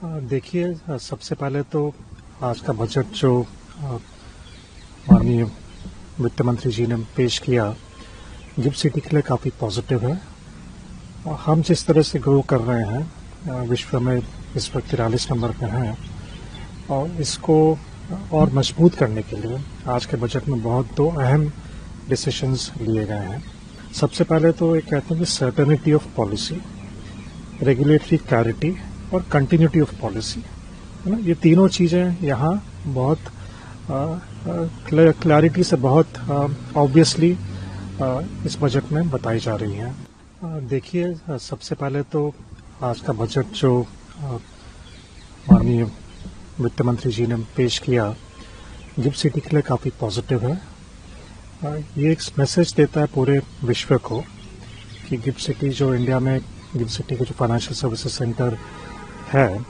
देखिए, सबसे पहले तो आज का बजट जो माननीय वित्त मंत्री जी ने पेश किया, गिफ्ट सिटी के लिए काफ़ी पॉजिटिव है। हम जिस तरह से ग्रो कर रहे हैं, विश्व में इस वक्त 43 नंबर पे हैं, और इसको और मजबूत करने के लिए आज के बजट में बहुत दो अहम डिसीशंस लिए गए हैं। सबसे पहले तो एक कहते हैं कि certainty of policy, regulatory clarity और कंटिन्यूटी ऑफ पॉलिसी, है ना। ये तीनों चीज़ें यहाँ बहुत क्लैरिटी से बहुत ऑब्वियसली इस बजट में बताई जा रही हैं। देखिए, सबसे पहले तो आज का बजट जो माननीय वित्त मंत्री जी ने पेश किया, गिफ्ट सिटी के लिए काफ़ी पॉजिटिव है। ये एक मैसेज देता है पूरे विश्व को कि गिफ्ट सिटी जो इंडिया में गिफ्ट सिटी का जो फाइनेंशियल सर्विसेज सेंटर है,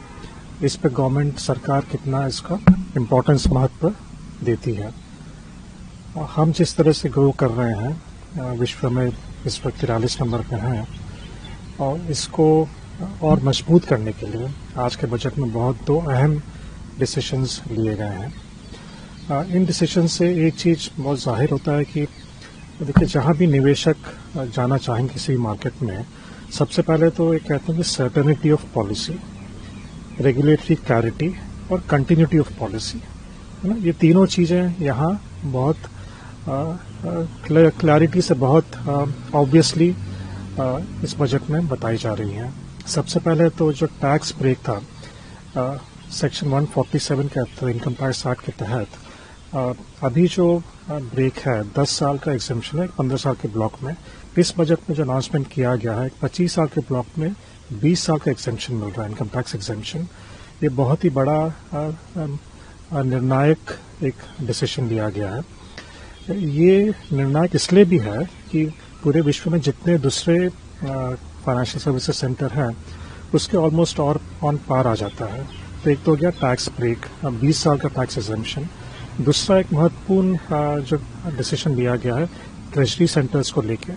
इस पे गवर्नमेंट सरकार कितना इसका इम्पोर्टेंस महत्व देती है। हम जिस तरह से ग्रो कर रहे हैं, विश्व में इस वक्त 43 नंबर पे हैं, और इसको और मजबूत करने के लिए आज के बजट में बहुत दो अहम डिसीशंस लिए गए हैं। इन डिसीजन से एक चीज़ बहुत जाहिर होता है कि देखिए, जहाँ भी निवेशक जाना चाहें किसी मार्केट में, सबसे पहले तो एक कहते हैं कि certainty of policy, regulatory clarity और कंटिन्यूटी ऑफ पॉलिसी, है ना। ये तीनों चीज़ें यहाँ बहुत क्लैरिटी से बहुत ऑब्वियसली इस बजट में बताई जा रही हैं। सबसे पहले तो जो टैक्स ब्रेक था, सेक्शन 147 के तहत, इनकम टैक्स एक्ट के तहत अभी जो ब्रेक है 10 साल का एग्जेम्पशन है 15 साल के ब्लॉक में। इस बजट में जो अनाउंसमेंट किया गया है 25 साल के ब्लॉक में 20 साल का एग्जेम्पशन मिल रहा है, इनकम टैक्स एग्जेम्पशन। ये बहुत ही बड़ा निर्णायक एक डिसीजन लिया गया है। ये निर्णायक इसलिए भी है कि पूरे विश्व में जितने दूसरे फाइनेंशियल सर्विसेज सेंटर हैं, उसके ऑलमोस्ट और ऑन पार आ जाता है। तो एक तो हो गया टैक्स ब्रेक, 20 साल का टैक्स एग्जेम्पशन। दूसरा एक महत्वपूर्ण जो डिसीजन लिया गया है ट्रेजरी सेंटर्स को लेके।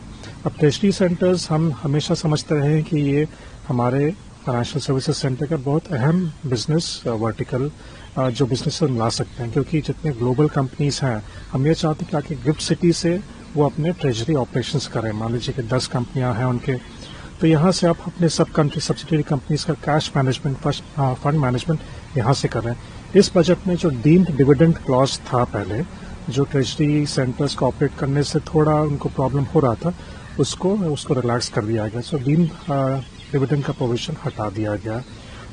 अब ट्रेजरी सेंटर्स हम हमेशा समझते रहे हैं कि ये हमारे फाइनेंशियल सर्विसेज सेंटर का बहुत अहम बिजनेस वर्टिकल जो बिजनेस हम ला सकते हैं, क्योंकि जितने ग्लोबल कंपनीज हैं, हम ये चाहते हैं कि आके गिफ्ट सिटी से वो अपने ट्रेजरी ऑपरेशंस करें। मान लीजिए कि 10 कंपनियां हैं उनके, तो यहाँ से आप अपने सब कंट्री सब्सिडरी कंपनीज का कैश मैनेजमेंट, फंड मैनेजमेंट यहाँ से कर रहे हैं। इस बजट में जो डीम्ड डिविडेंड क्लॉज था पहले, जो ट्रेजरी सेंटर्स को ऑपरेट करने से थोड़ा उनको प्रॉब्लम हो रहा था, उसको रिलैक्स कर दिया गया। सो डीम्ड डिविडेंड का प्रोविजन हटा दिया गया।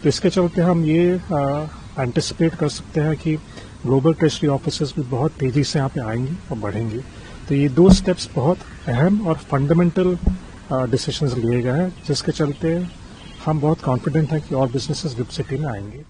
तो इसके चलते हम ये एंटिसिपेट कर सकते हैं कि ग्लोबल ट्रेजरी ऑफिसर्स भी बहुत तेजी से यहाँ पे आएंगी और बढ़ेंगी। तो ये दो स्टेप्स बहुत अहम और फंडामेंटल डिसीजंस लिए गए हैं, जिसके चलते हम बहुत कॉन्फिडेंट हैं कि और बिजनेसेस गिफ्ट सिटी में आएंगे।